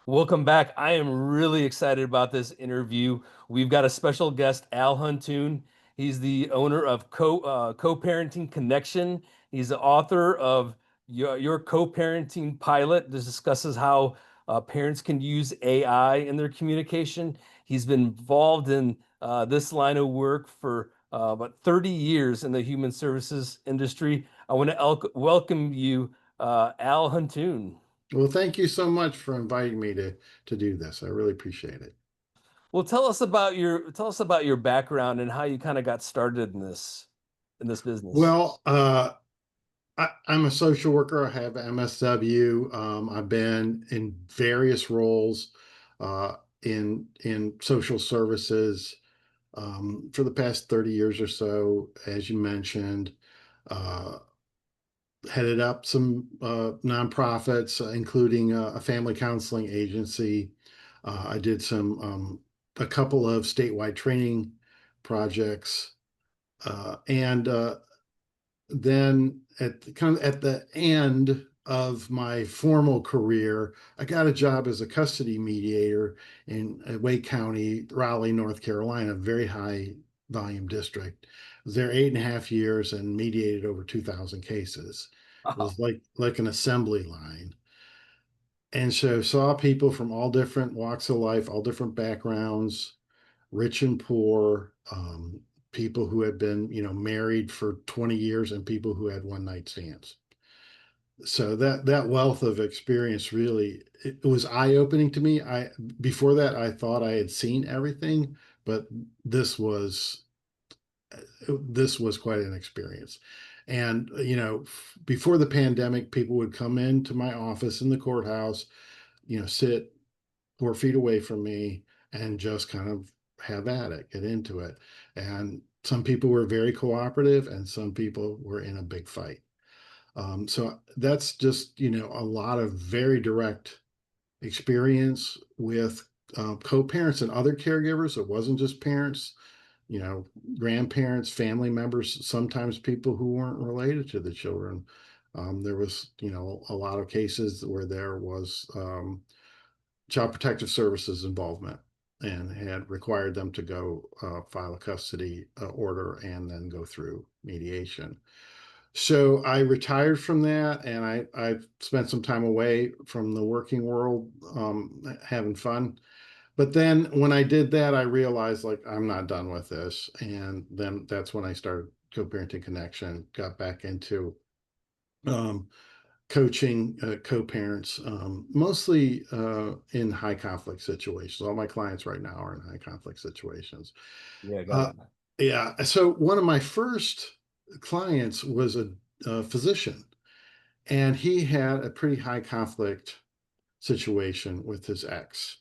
Welcome back. I am really excited about this interview. We've got a special guest, Al Huntoon. He's the owner of CoParenting Connection. He's the author of Your CoParenting Pilot. This discusses how parents can use AI in their communication. He's been involved in this line of work for about 30 years in the human services industry. I want to welcome you, Al Huntoon. Well, thank you so much for inviting me to do this. I really appreciate it. Well, tell us about your background and how you kind of got started in this business. Well, I'm a social worker. I have MSW. I've been in various roles in social services for the past 30 years or so, as you mentioned. Uh, Headed up some nonprofits, including a family counseling agency. I did a couple of statewide training projects, and then at the end of my formal career, I got a job as a custody mediator in Wake County, Raleigh, North Carolina, very high volume district. I was there 8.5 years and mediated over 2,000 cases. It Wow. was like an assembly line. And so saw people from all different walks of life, all different backgrounds, rich and poor, people who had been, married for 20 years and people who had one night stands. So that wealth of experience really it was eye-opening to me. I Before that I thought I had seen everything, but this was this was quite an experience. And before the pandemic, people would come into my office in the courthouse, sit 4 feet away from me and just kind of have at it, get into it. And some people were very cooperative and some people were in a big fight. So that's just, a lot of very direct experience with co-parents and other caregivers. It wasn't just parents, you know, grandparents, family members, sometimes people who weren't related to the children. There was, a lot of cases where there was Child Protective Services involvement and had required them to go file a custody order and then go through mediation. So I retired from that and I spent some time away from the working world, having fun. But then when I did that, I realized like I'm not done with this. And then that's when I started Co-Parenting Connection, got back into um, coaching co-parents, mostly in high conflict situations. All my clients right now are in high conflict situations. Yeah, got Uh, it. yeah. So one of my first clients was a physician, and he had a pretty high conflict situation with his ex,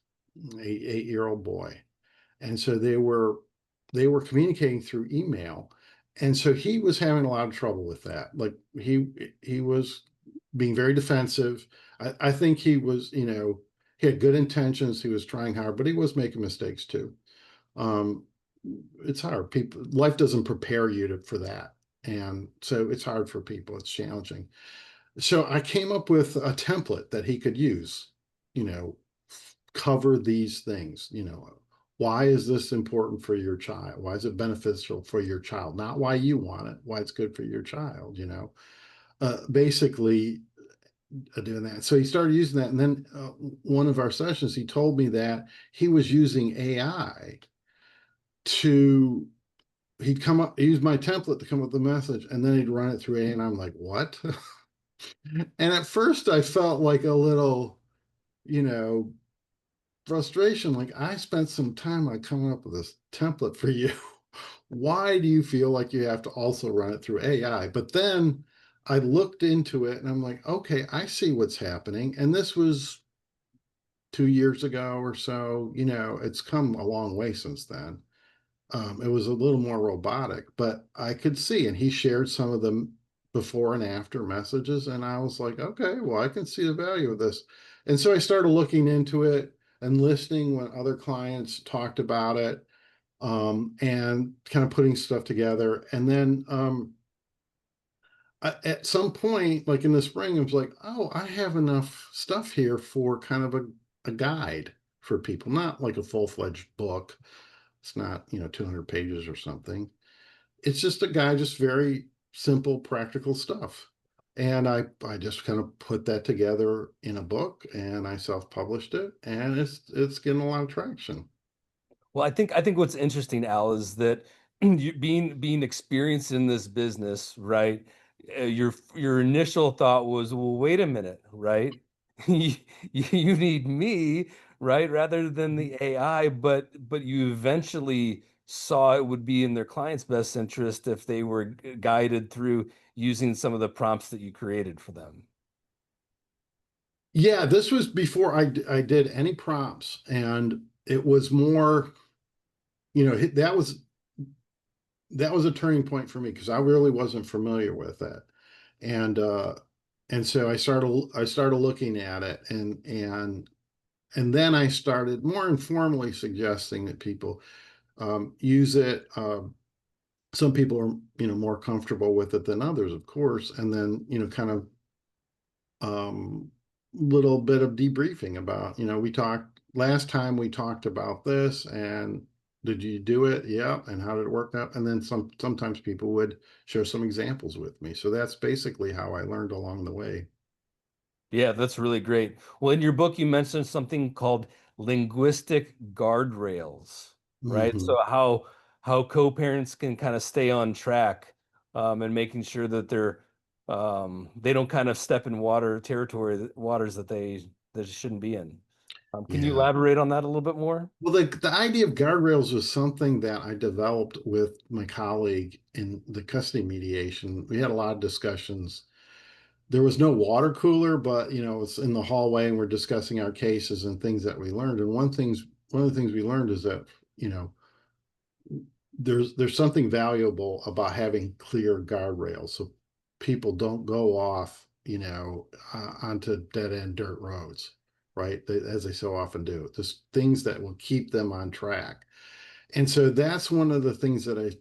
eight-year-old boy, and so they were communicating through email, and so he was having a lot of trouble with that. Like he was being very defensive. I think he was, he had good intentions. He was trying hard, but he was making mistakes too. Um, it's hard. People, life doesn't prepare you for that. And so it's hard for people. It's challenging. So I came up with a template that he could use, you know, cover these things, why is this important for your child? Why is it beneficial for your child? Not why you want it, why it's good for your child, basically doing that. So he started using that. And then one of our sessions, he told me that he was using AI to he'd come up, he used my template to come up with the message, and then he'd run it through AI, and I'm like, what? And at first I felt like a little, you know, frustration. Like I spent some time like coming up with this template for you. Why do you feel like you have to also run it through AI? But then I looked into it and I'm like, okay, I see what's happening. And this was 2 years ago or so. It's come a long way since then. It was a little more robotic, but I could see, and he shared some of the before and after messages, and I was like, okay, well, I can see the value of this. And so I started looking into it and listening when other clients talked about it, and kind of putting stuff together. And then at some point, like in the spring, I was like, oh, I have enough stuff here for kind of a guide for people, not like a full-fledged book. It's not, 200 pages or something. It's just a guide, just very simple, practical stuff. And I just kind of put that together in a book and I self-published it, and it's getting a lot of traction. Well, I think what's interesting, Al, is that you being experienced in this business, right? Your initial thought was, well, wait a minute, right? You, you need me, right, rather than the AI, but you eventually saw it would be in their client's best interest if they were guided through using some of the prompts that you created for them. Yeah, this was before I did any prompts, and it was more, that was a turning point for me because I really wasn't familiar with it. And so I started looking at it, and then I started more informally suggesting that people use it. Some people are, more comfortable with it than others, of course, and then, kind of little bit of debriefing about, we talked last time, we talked about this, and did you do it? Yeah. And how did it work out? And then sometimes people would share some examples with me. So that's basically how I learned along the way. Yeah, that's really great. Well, in your book, you mentioned something called linguistic guardrails, right? Hmm. So how co-parents can kind of stay on track and making sure that they don't kind of step in waters that they shouldn't be in. Can you Yeah. elaborate on that a little bit more? Well, the idea of guardrails was something that I developed with my colleague in the custody mediation. We had a lot of discussions. There was no water cooler, but it's in the hallway and we're discussing our cases and things that we learned. And one of the things we learned is that, you know, there's something valuable about having clear guardrails so people don't go off, onto dead end dirt roads, right? As they so often do. Just things that will keep them on track. And so that's one of the things that I,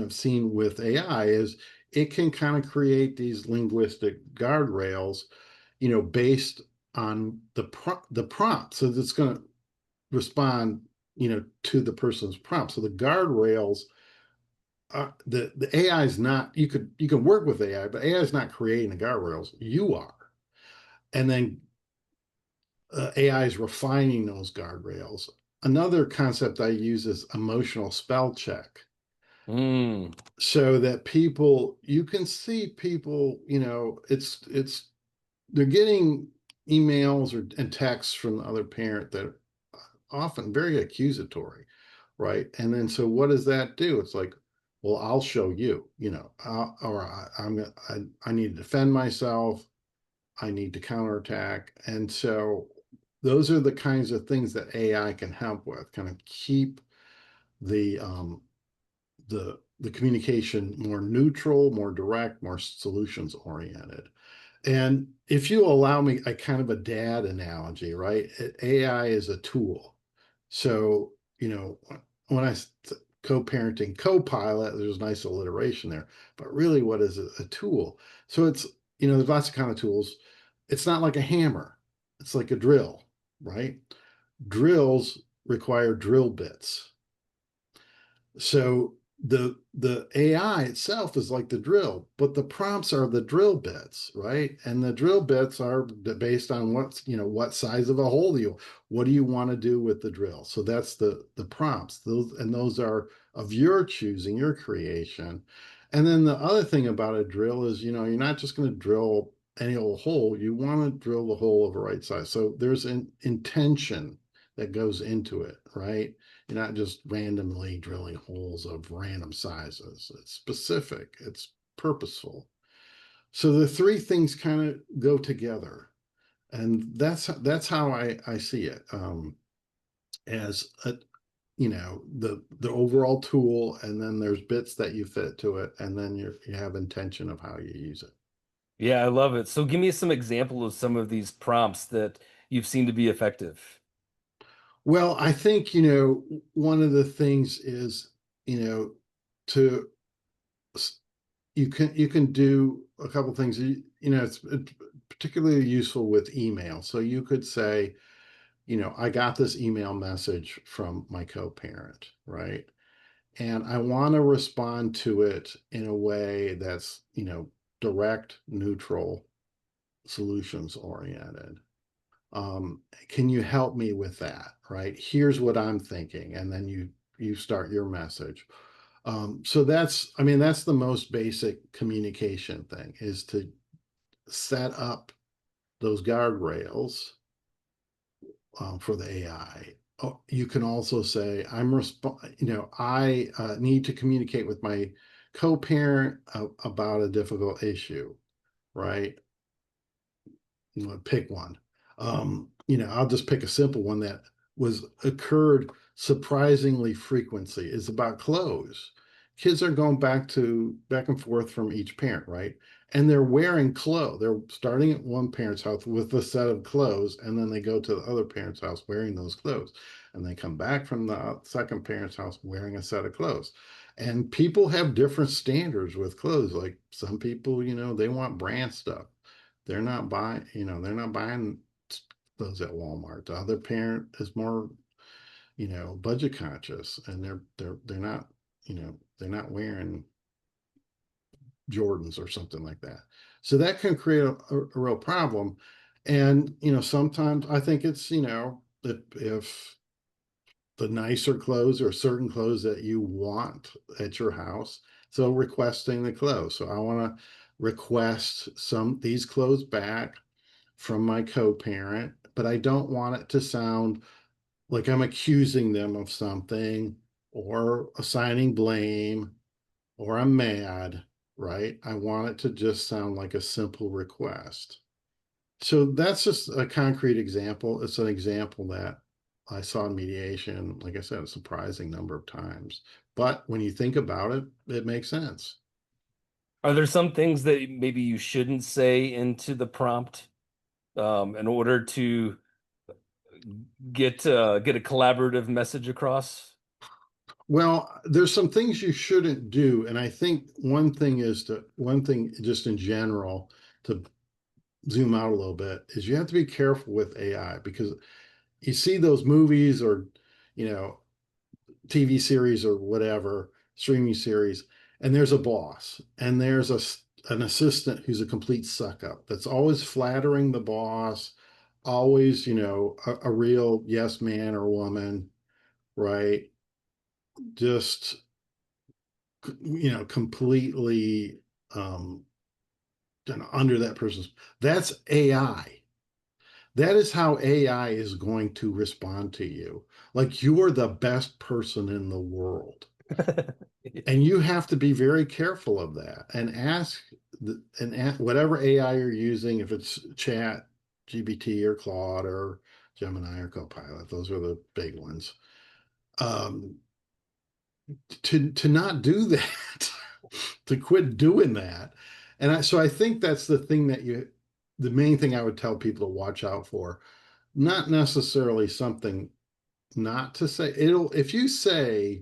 seen with AI is it can kind of create these linguistic guardrails, based on the prompt. So it's going to respond, to the person's prompt. So the guardrails, the AI is not. You can work with AI, but AI is not creating the guardrails. You are, and then AI is refining those guardrails. Another concept I use is emotional spell check, Mm, so that you can see people, it's they're getting emails and texts from the other parent that are often very accusatory, right? And then so what does that do? It's like, well, I'll show you, or I need to defend myself. I need to counterattack. And so those are the kinds of things that AI can help with, kind of keep the the communication more neutral, more direct, more solutions oriented. And if you allow me a kind of a dad analogy, right? AI is a tool. So, when I co-parenting co-pilot, there's a nice alliteration there, but really what is a tool? So it's, there's lots of kind of tools. It's not like a hammer. It's like a drill, right? Drills require drill bits. So the AI itself is like the drill, but the prompts are the drill bits, right? And the drill bits are based on what size of a hole what do you want to do with the drill? So that's the prompts. Those are of your choosing, your creation. And then the other thing about a drill is, you're not just going to drill any old hole. You want to drill the hole of the right size. So there's an intention that goes into it, right? You're not just randomly drilling holes of random sizes. It's specific, it's purposeful. So the three things kind of go together. And that's how I see it, as the overall tool, and then there's bits that you fit to it, and then you have intention of how you use it. yeah, I love it. So give me some example of some of these prompts that you've seen to be effective. Well, I think, one of the things is, to you can do a couple things. It's particularly useful with email. So you could say, I got this email message from my co-parent, right? And I want to respond to it in a way that's, direct, neutral, solutions oriented. Can you help me with that? Right? Here's what I'm thinking. And then you start your message. So that's the most basic communication thing, is to set up those guardrails for the AI. Oh, you can also say, I need to communicate with my co-parent about a difficult issue, right? Pick one. I'll just pick a simple one that was occurred surprisingly frequency, is about clothes. Kids are going back and forth from each parent, right? And they're wearing clothes. They're starting at one parent's house with a set of clothes, and then they go to the other parent's house wearing those clothes. And they come back from the second parent's house wearing a set of clothes. And people have different standards with clothes. Like some people, they want brand stuff. They're not buying those at Walmart. The other parent is more, budget conscious, and they're not wearing Jordans or something like that. So that can create a real problem. And sometimes I think it's, if the nicer clothes or certain clothes that you want at your house. So requesting the clothes. So I want to request these clothes back from my co-parent, but I don't want it to sound like I'm accusing them of something or assigning blame or I'm mad, right? I want it to just sound like a simple request. So that's just a concrete example. It's an example that I saw in mediation, like I said, a surprising number of times. But when you think about it, it makes sense. Are there some things that maybe you shouldn't say into the prompt in order to get a collaborative message across? Well, there's some things you shouldn't do. And I think one thing just in general, to zoom out a little bit, is you have to be careful with AI, because you see those movies or, you know, TV series or whatever, streaming series, and there's a boss and there's an assistant who's a complete suck up that's always flattering the boss, always, a real yes man or woman, right? Just, completely um, under that person's. That's AI. That is how AI is going to respond to you. Like you're the best person in the world. And you have to be very careful of that and ask whatever AI you're using, if it's Chat, GBT, or Claude, or Gemini, or Copilot. Those are the big ones. Um, to not do that, to quit doing that. So I think that's the main thing I would tell people to watch out for. Not necessarily something not to say. If you say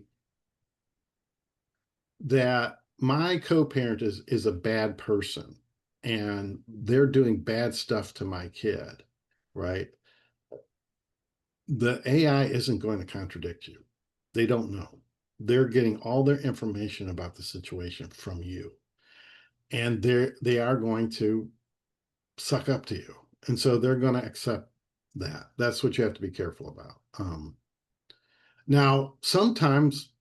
that my co-parent is a bad person and they're doing bad stuff to my kid, right? The AI isn't going to contradict you. They don't know. They're getting all their information about the situation from you. And they are going to suck up to you. And so they're going to accept that. That's what you have to be careful about. Now, sometimes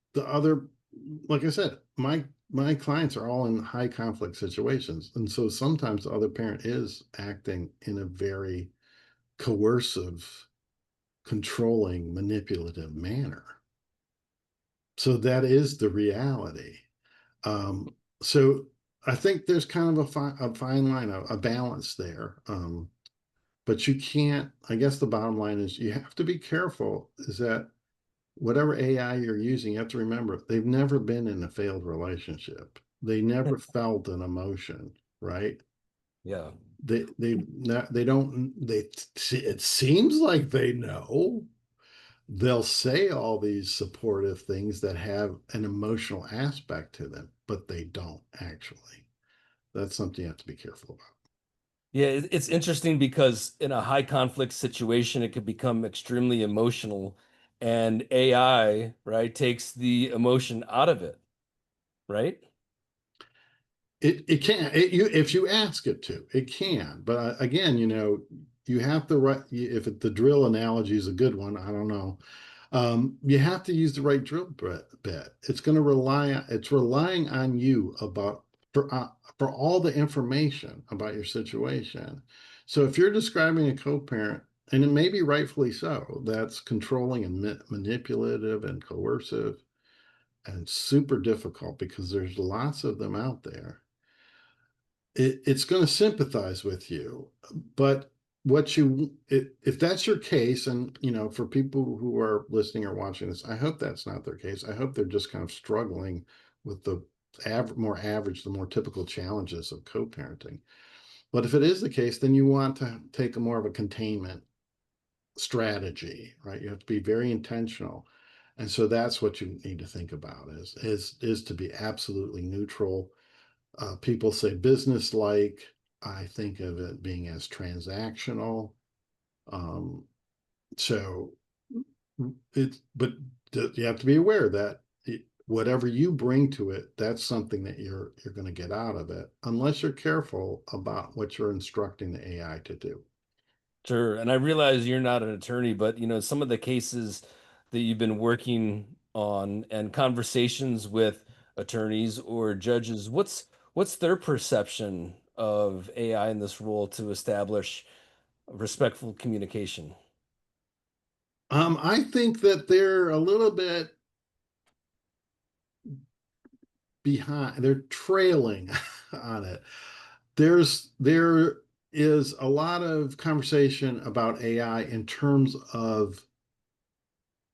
like I said, my clients are all in high conflict situations, and so sometimes the other parent is acting in a very coercive, controlling, manipulative manner. So that is the reality. Um, so I think there's kind of a fine line, a balance there. But you can't. I guess the bottom line is you have to be careful. Is that whatever AI you're using, you have to remember they've never been in a failed relationship. They never felt an emotion, right? Yeah. They don't they it seems like they know. They'll say all these supportive things that have an emotional aspect to them, but they don't actually. That's something you have to be careful about. Yeah, it's interesting because in a high conflict situation, it could become extremely emotional, and AI, right, takes the emotion out of it, right? It can you if you ask it to, it can. But again, you have to right if the drill analogy is a good one, I don't know. You have to use the right drill bit. It's going to it's relying on you for all the information about your situation. So if you're describing a co-parent, and it may be rightfully so, that's controlling and manipulative and coercive and super difficult because there's lots of them out there. It's going to sympathize with you, but if that's your case, and for people who are listening or watching this, I hope that's not their case. I hope they're just kind of struggling with the more average, the more typical challenges of co-parenting. But if it is the case, then you want to take a more of a containment strategy, right? You have to be very intentional. And so that's what you need to think about is to be absolutely neutral. People say business like. I think of it being as transactional. Um, so but you have to be aware that whatever you bring to it, that's something that you're going to get out of it, unless you're careful about what you're instructing the AI to do. Sure. And I realize you're not an attorney, but some of the cases that you've been working on and conversations with attorneys or judges, what's their perception of AI in this role to establish respectful communication? I think that they're a little bit behind. They're trailing on it. There is a lot of conversation about AI in terms of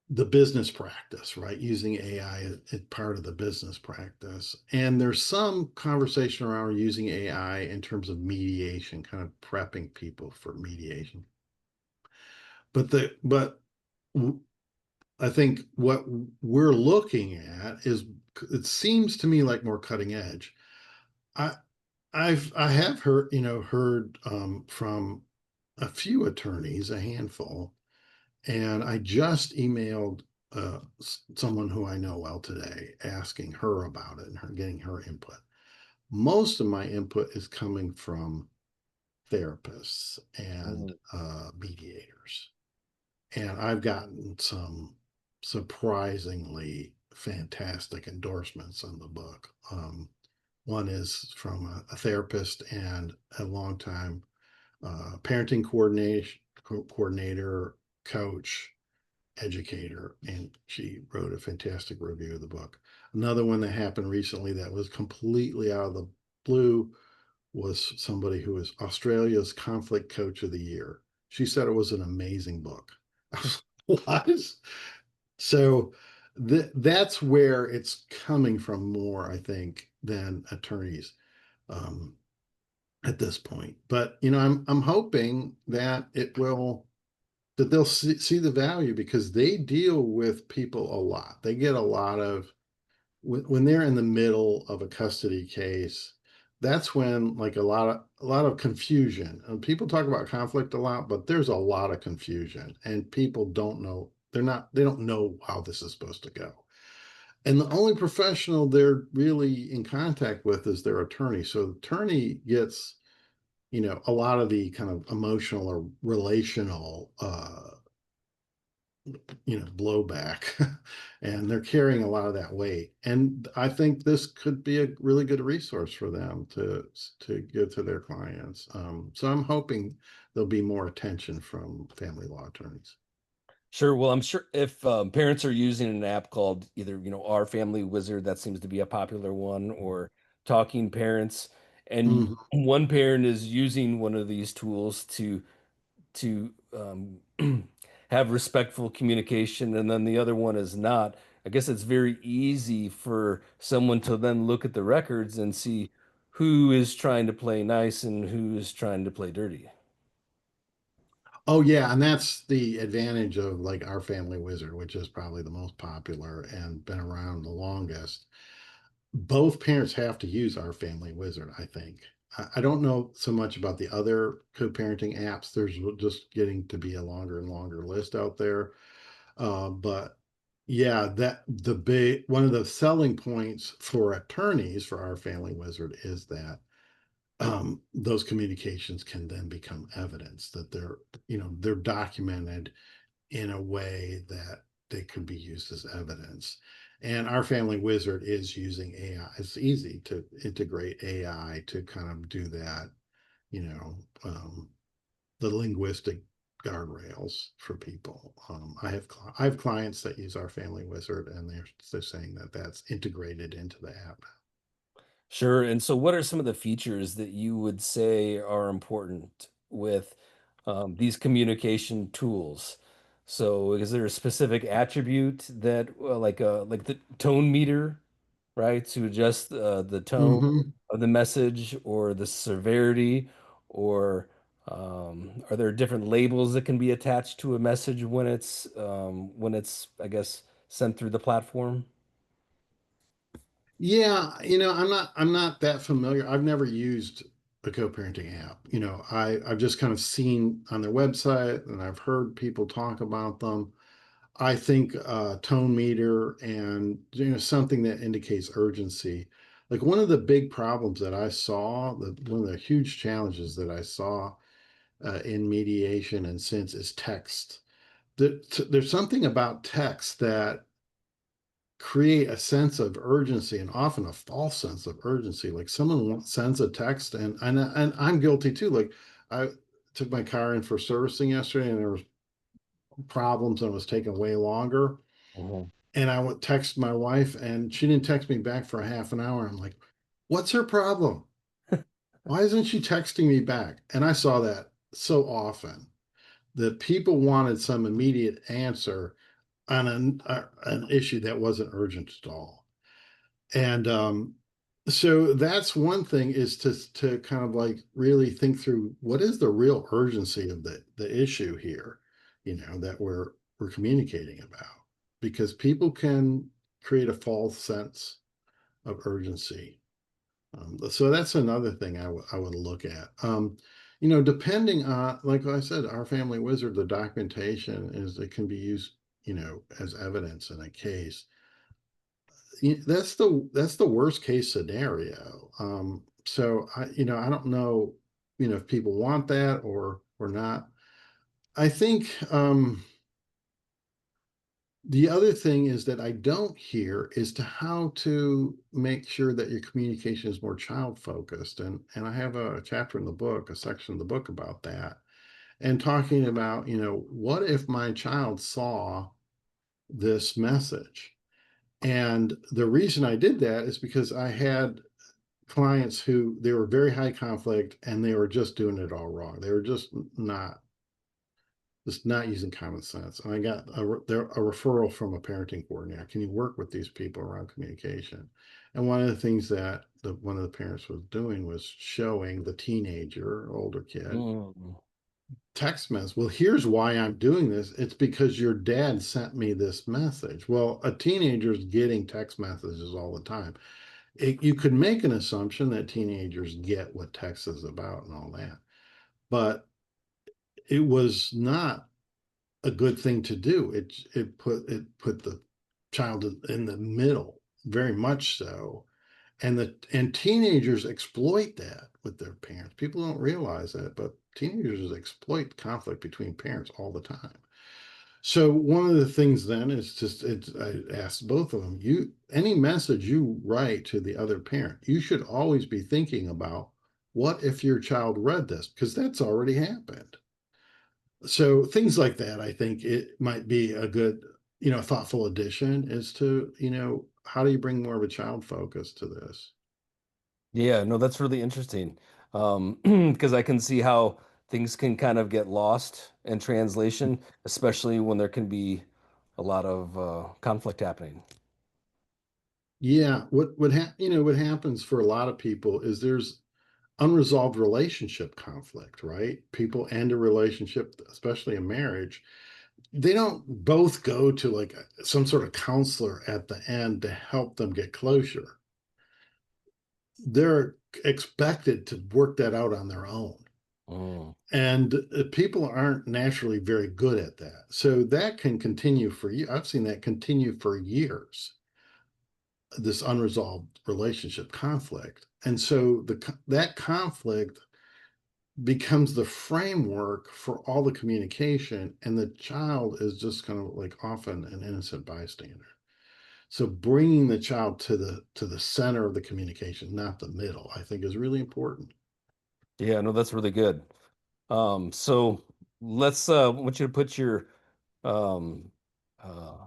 the business practice, right? Using AI as part of the business practice. And there's some conversation around using AI in terms of mediation, kind of prepping people for mediation. But I think what we're looking at is, it seems to me like more cutting edge. I I have heard from a few attorneys, a handful, and I just emailed someone who I know well today, asking her about it and getting her input. Most of my input is coming from therapists and Mhm. mediators, and I've gotten some surprisingly fantastic endorsements on the book. One is from a therapist and a longtime parenting coordinator, coach, educator, and she wrote a fantastic review of the book. Another one that happened recently that was completely out of the blue was somebody who was Australia's conflict coach of the year. She said it was an amazing book. What? So that's where it's coming from more, I think, than attorneys um, at this point. But I'm hoping that they'll see the value, because they deal with people a lot. They get a lot of when they're in the middle of a custody case. That's when, like, a lot of confusion. And people talk about conflict a lot, but there's a lot of confusion, and people don't know. They don't know how this is supposed to go. And the only professional they're really in contact with is their attorney. So the attorney gets, a lot of the kind of emotional or relational blowback, and they're carrying a lot of that weight. And I think this could be a really good resource for them to give to their clients. So I'm hoping there'll be more attention from family law attorneys. Sure. Well, I'm sure if parents are using an app called either, Our Family Wizard, that seems to be a popular one, or Talking Parents, and Mhm. one parent is using one of these tools to have respectful communication, and then the other one is not. I guess it's very easy for someone to then look at the records and see who is trying to play nice and who is trying to play dirty. Oh yeah, and that's the advantage of, like, Our Family Wizard, which is probably the most popular and been around the longest. Both parents have to use Our Family Wizard, I think. I don't know so much about the other co-parenting apps. There's just getting to be a longer and longer list out there. But yeah, that the big one of the selling points for attorneys for our family wizard is that those communications can then become evidence that they're documented in a way that they could be used as evidence. And our family wizard is using AI. It's easy to integrate AI to kind of do that, you know, the linguistic guardrails for people. I have clients that use our family wizard, and they're saying that that's integrated into the app. Sure. And so, what are some of the features that you would say are important with these communication tools? So, is there a specific attribute that, like the tone meter, right, to adjust the tone Mm-hmm. of the message or the severity, or are there different labels that can be attached to a message when it's, I guess, sent through the platform? Yeah, I'm not that familiar. I've never used a co-parenting app. I've just kind of seen on their website and I've heard people talk about them. I think tone meter and something that indicates urgency. Like one of the big problems that I saw, one of the huge challenges that I saw in mediation and since is text. There's something about text that create a sense of urgency and often a false sense of urgency. Like someone sends a text and I'm guilty too. Like I took my car in for servicing yesterday and there was problems and it was taking way longer. Mhm. And I would text my wife and she didn't text me back for a half an hour. I'm like, what's her problem? Why isn't she texting me back? And I saw that so often that people wanted some immediate answer on an issue that wasn't urgent at all. And so that's one thing is to kind of like really think through what is the real urgency of the issue here, that we're communicating about, because people can create a false sense of urgency. So that's another thing I would look at. Depending on, like I said, our family wizard, the documentation is it can be used, as evidence in a case. That's the worst case scenario. So I don't know, if people want that or not. I think the other thing is that I don't hear is to how to make sure that your communication is more child focused. And I have a chapter in the book, a section of the book about that, and talking about, what if my child saw this message? And the reason I did that is because I had clients who they were very high conflict and they were just doing it all wrong. They were just not using common sense. And I got a referral from a parenting coordinator. Can you work with these people around communication? And one of the things that one of the parents was doing was showing the teenager, older kid, Mm. text message. Well, here's why I'm doing this. It's because your dad sent me this message. Well, a teenager's getting text messages all the time. You could make an assumption that teenagers get what text is about and all that, but it was not a good thing to do. It put the child in the middle, very much so, and teenagers exploit that with their parents. People don't realize that, but teenagers exploit conflict between parents all the time. So one of the things then is I asked both of them, any message you write to the other parent, you should always be thinking about what if your child read this? Because that's already happened. So things like that, I think it might be a good, thoughtful addition is to, how do you bring more of a child focus to this? Yeah, no, that's really interesting. Because I can see how things can kind of get lost in translation, especially when there can be a lot of conflict happening. Yeah, what happens for a lot of people is there's unresolved relationship conflict, right? People end a relationship, especially a marriage. They don't both go to like some sort of counselor at the end to help them get closure. They're expected to work that out on their own. Mm. And people aren't naturally very good at that. So that can continue for you. I've seen that continue for years, this unresolved relationship conflict. And so that conflict becomes the framework for all the communication, and the child is just kind of like often an innocent bystander. So bringing the child to the center of the communication, not the middle, I think is really important. Yeah, no, that's really good. So let's I want you to put your um uh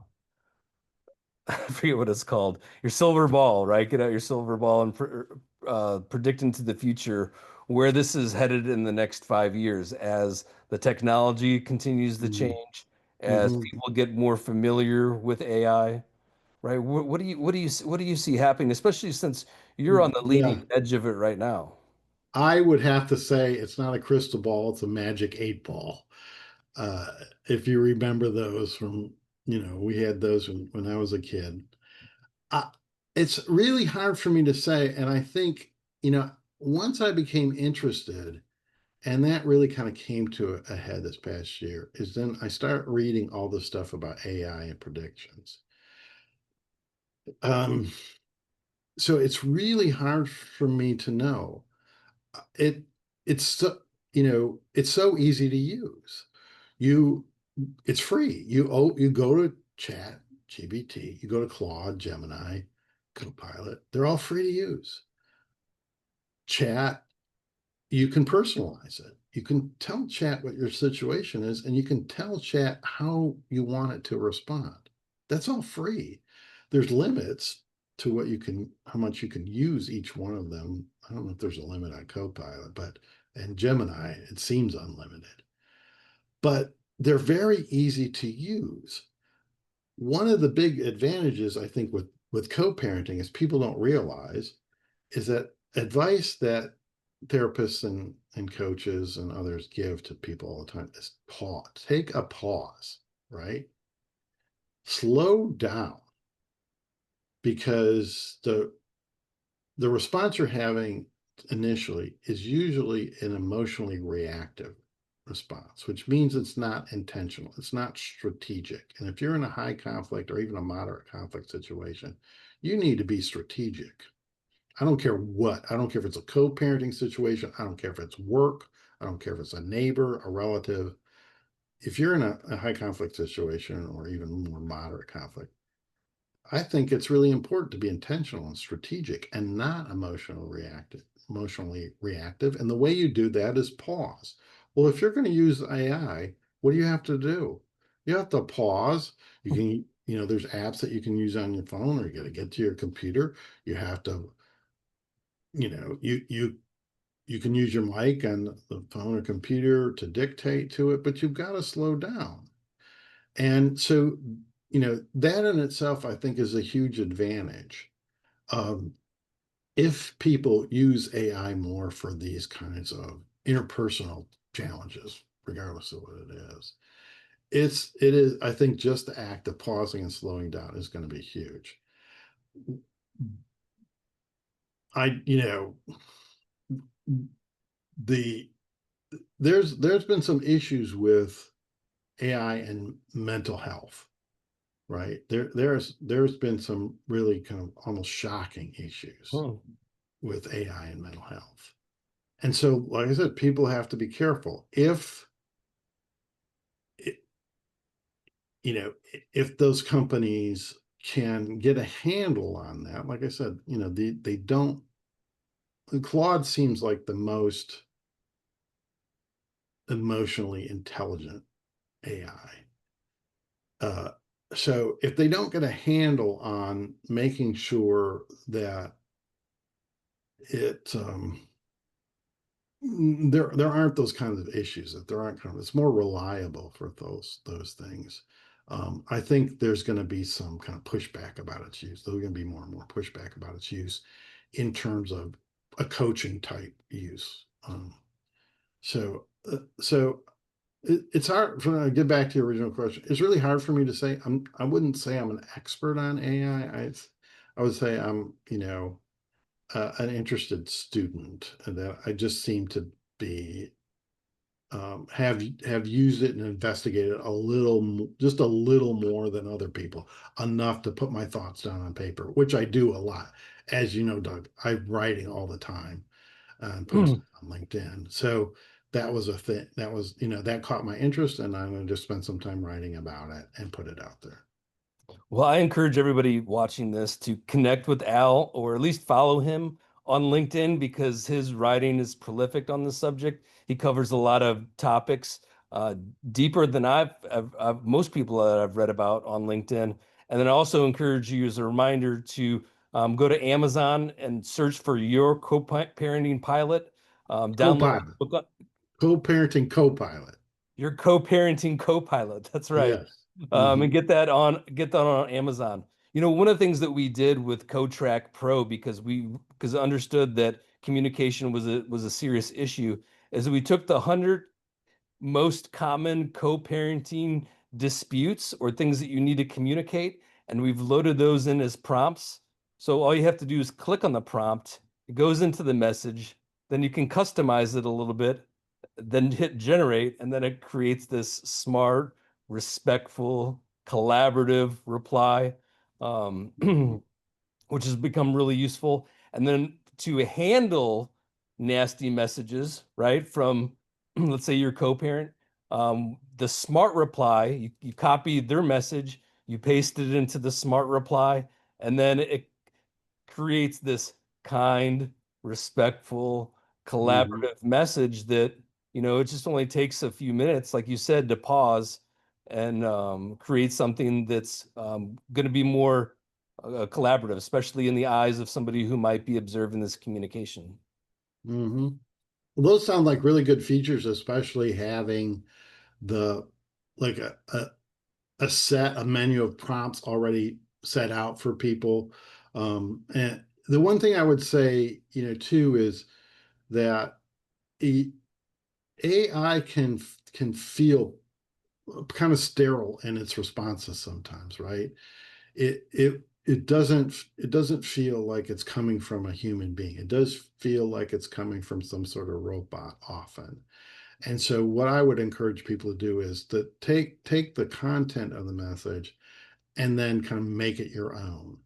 I forget what it's called, your silver ball, right? Get out your silver ball and predict into the future where this is headed in the next 5 years as the technology continues to Mm-hmm. change, as Mm-hmm. people get more familiar with AI, right? What do you see happening, especially since you're on the leading Yeah, edge of it right now? I would have to say it's not a crystal ball, it's a magic 8 ball. Uh, if you remember those from, we had those when I was a kid. I, it's really hard for me to say. And I think, once I became interested, and that really kind of came to a head this past year, is then I start reading all this stuff about AI and predictions. Um, so it's really hard for me to know. It it's so, it's so easy to use. You it's free. You go to Chat GBT, you go to Claude, Gemini, Copilot. They're all free to use. Chat, you can personalize it. You can tell Chat what your situation is, and you can tell Chat how you want it to respond. That's all free. There's limits to how much you can use each one of them. I don't know if there's a limit on Copilot, but and Gemini, it seems unlimited. But they're very easy to use. One of the big advantages, I think, with co-parenting is people don't realize is that advice that therapists and coaches and others give to people all the time is pause. Take a pause, right? Slow down, because the response you're having initially is usually an emotionally reactive response, which means it's not intentional, it's not strategic. And if you're in a high conflict or even a moderate conflict situation, you need to be strategic. I don't care what. I don't care if it's a co-parenting situation. I don't care if it's work. I don't care if it's a neighbor, a relative. If you're in a high conflict situation or even more moderate conflict, I think it's really important to be intentional and strategic and not emotionally reactive. And the way you do that is pause. Well, if you're going to use AI, what do you have to do? You have to pause. You can, there's apps that you can use on your phone, or you got to get to your computer. You have to, you can use your mic on the phone or computer to dictate to it, but you've got to slow down. And so, that in itself, I think, is a huge advantage. Um, if people use AI more for these kinds of interpersonal challenges, regardless of what it is, I think just the act of pausing and slowing down is going to be huge. I, the there's been some issues with AI and mental health, right? There's been some really kind of almost shocking issues Hmm. with AI and mental health. And so, like I said, people have to be careful. If it, if those companies can get a handle on that, like I said, they don't. Claude seems like the most emotionally intelligent AI. Uh, so if they don't get a handle on making sure that it there aren't those kinds of issues, that there aren't it's more reliable for those things. I think there's going to be some kind of pushback about its use. There's going to be more and more pushback about its use in terms of a coaching type use. So it's hard for I get back to your original question. It's really hard for me to say. I wouldn't say I'm an expert on AI. I would say I'm, an interested student, and that I just seem to be have used it and investigated a little, just a little more than other people, enough to put my thoughts down on paper, which I do a lot. As you know, Doug, I'm writing all the time and putting stuff on LinkedIn. So that was a thing that was, that caught my interest, and I'm going to just spend some time writing about it and put it out there. Well, I encourage everybody watching this to connect with Al or at least follow him on LinkedIn because his writing is prolific on the subject. He covers a lot of topics uh, deeper than most people that I've read about on LinkedIn. And then I also encourage you as a reminder to go to Amazon and search for Your Co-Parenting Pilot. Download Co-pilot, the book, co-parenting co-pilot. Your Co-Parenting CoPilot. That's right. Yes. And Hmm. get that on Amazon. You know, one of the things that we did with CoTrackPro because understood that communication was a serious issue is that we took the 100 most common co-parenting disputes or things that you need to communicate, and we've loaded those in as prompts. So all you have to do is click on the prompt, it goes into the message, then you can customize it a little bit, then hit generate, and then it creates this smart, respectful, collaborative reply, which has become really useful. And then to handle nasty messages, right, from let's say your co-parent, the smart reply, you copy their message, you paste it into the smart reply, and then it creates this kind, respectful, Hmm. collaborative message that, it just only takes a few minutes, like you said, to pause and create something that's going to be more collaborative, especially in the eyes of somebody who might be observing this communication. Hmm. Well, those sound like really good features, especially having the like a menu of prompts already set out for people. And the one thing I would say, too, is that AI can feel kind of sterile in its responses sometimes, right? It doesn't feel like it's coming from a human being. It does feel like it's coming from some sort of robot often. And so what I would encourage people to do is to take the content of the message and then kind of make it your own.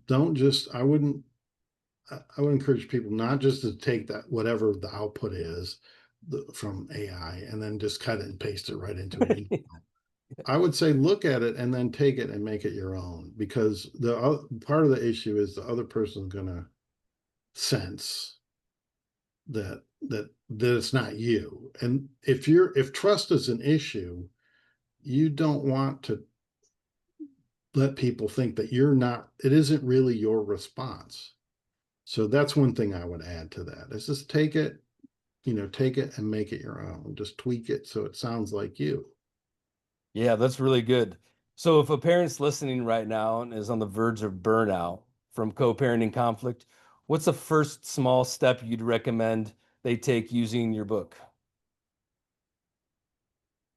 Don't just I would encourage people not just to take that whatever the output is from AI and then just cut it and paste it right into an email. I would say look at it and then take it and make it your own, because the part of the issue is the other person's going to sense that it's not you. And if trust is an issue, you don't want to let people think that it isn't really your response. So that's one thing I would add to that is just take it and make it your own. Just tweak it so it sounds like you. Yeah, that's really good. So if a parent's listening right now and is on the verge of burnout from co-parenting conflict, what's the first small step you'd recommend they take using your book?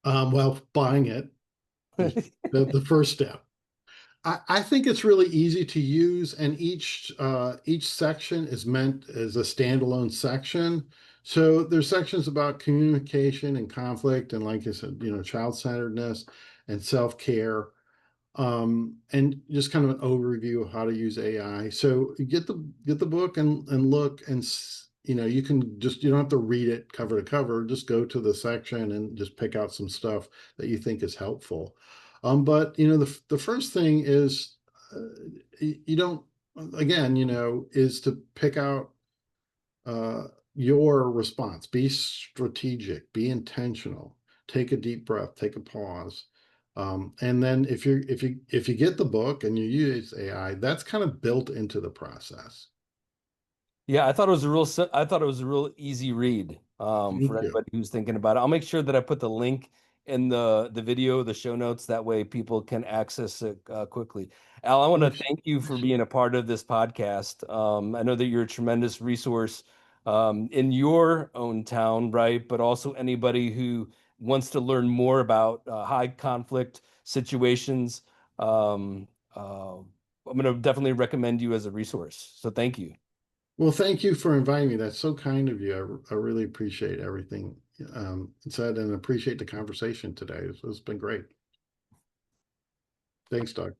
Well, buying it is the first step. I think it's really easy to use, and each section is meant as a standalone section. So there's sections about communication and conflict, and like I said, child-centeredness and self-care, and just kind of an overview of how to use AI. So you get the book and look and you don't have to read it cover to cover. Just go to the section and just pick out some stuff that you think is helpful. But the first thing is you don't again is to pick out uh, your response. Be strategic. Be intentional. Take a deep breath. Take a pause. And then if you get the book and you use AI, that's kind of built into the process. Yeah, I thought it was a real easy read for Thank you. anybody who's thinking about it. I'll make sure that I put the link in the video, the show notes. That way people can access it quickly. Al, I want to Thanks. thank you for being a part of this podcast. I know that you're a tremendous resource in your own town, right? But also anybody who wants to learn more about high conflict situations, um, uh, I'm going to definitely recommend you as a resource. So thank you. Well, thank you for inviting me. That's so kind of you. I really appreciate everything said and appreciate the conversation today. It's been great. Thanks, Doug.